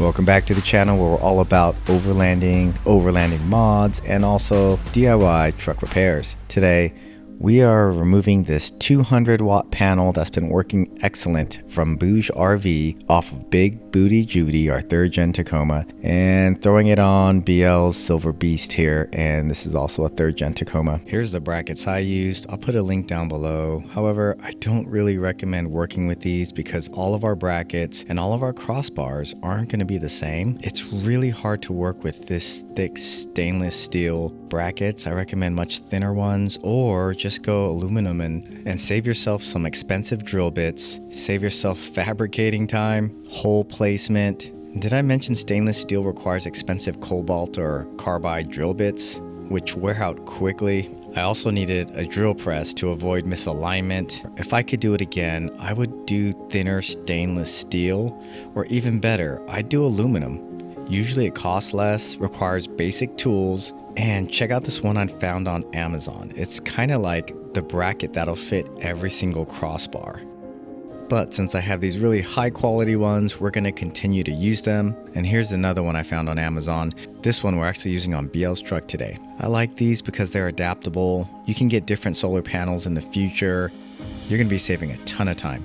Welcome back to the channel where we're all about overlanding mods, and also DIY truck repairs. Today, we are removing this 200 watt panel that's been working excellent from BougeRV off of Big Booty Judy, our 3rd gen Tacoma, and throwing it on BL's Silver Beast here, and this is also a 3rd gen Tacoma. Here's the brackets I used. I'll put a link down below. However, I don't really recommend working with these because all of our brackets and all of our crossbars aren't going to be the same. It's really hard to work with this thick stainless steel brackets. I recommend much thinner ones, or just go aluminum and save yourself some expensive drill bits, save yourself fabricating time, hole placement. Did I mention stainless steel requires expensive cobalt or carbide drill bits, which wear out quickly? I also needed a drill press to avoid misalignment. If I could do it again, I would do thinner stainless steel, or even better, I'd do aluminum. Usually it costs less, requires basic tools, and check out this one I found on Amazon. It's kind of like the bracket that'll fit every single crossbar. But since I have these really high quality ones, we're going to continue to use them. And here's another one I found on Amazon. This one we're actually using on BL's truck today. I like these because they're adaptable. You can get different solar panels in the future. You're going to be saving a ton of time.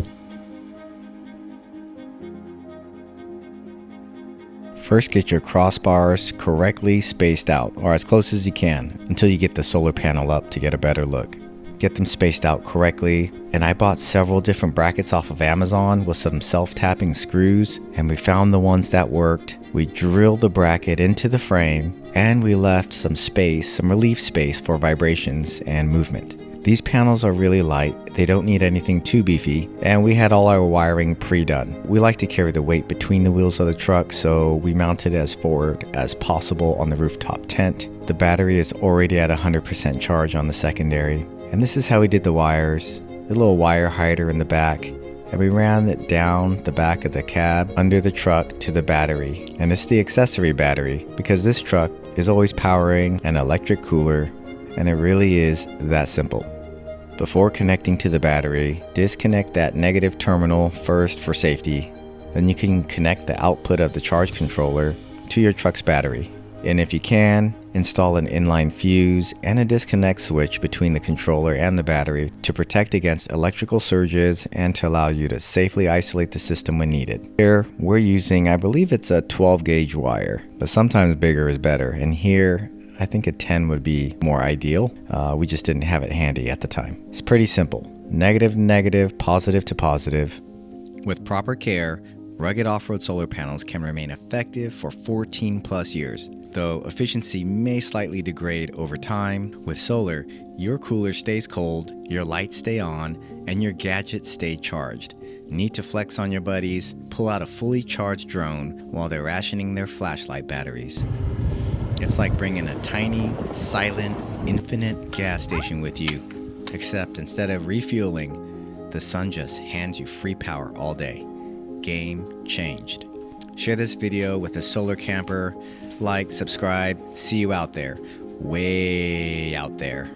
First, get your crossbars correctly spaced out, or as close as you can, until you get the solar panel up to get a better look. Get them spaced out correctly, and I bought several different brackets off of Amazon with some self-tapping screws, and we found the ones that worked. We drilled the bracket into the frame, and we left some space, some relief space for vibrations and movement. These panels are really light, they don't need anything too beefy, and we had all our wiring pre-done. We like to carry the weight between the wheels of the truck, so we mounted as forward as possible on the rooftop tent. The battery is already at 100% charge on the secondary, and this is how we did the wires. A little wire hider in the back, and we ran it down the back of the cab under the truck to the battery. And it's the accessory battery, because this truck is always powering an electric cooler, and it really is that simple. Before connecting to the battery, disconnect that negative terminal first for safety. Then you can connect the output of the charge controller to your truck's battery. And if you can, install an inline fuse and a disconnect switch between the controller and the battery to protect against electrical surges and to allow you to safely isolate the system when needed. Here, we're using, I believe it's a 12 gauge wire, but sometimes bigger is better. And here, I think a 10 would be more ideal. We just didn't have it handy at the time. It's pretty simple. Negative to negative, positive to positive. With proper care, rugged off-road solar panels can remain effective for 14 plus years. Though efficiency may slightly degrade over time, with solar, your cooler stays cold, your lights stay on, and your gadgets stay charged. Need to flex on your buddies? Pull out a fully charged drone while they're rationing their flashlight batteries. It's like bringing a tiny, silent, infinite gas station with you. Except instead of refueling, the sun just hands you free power all day. Game changed. Share this video with a solar camper. Like, subscribe. See you out there. Way out there.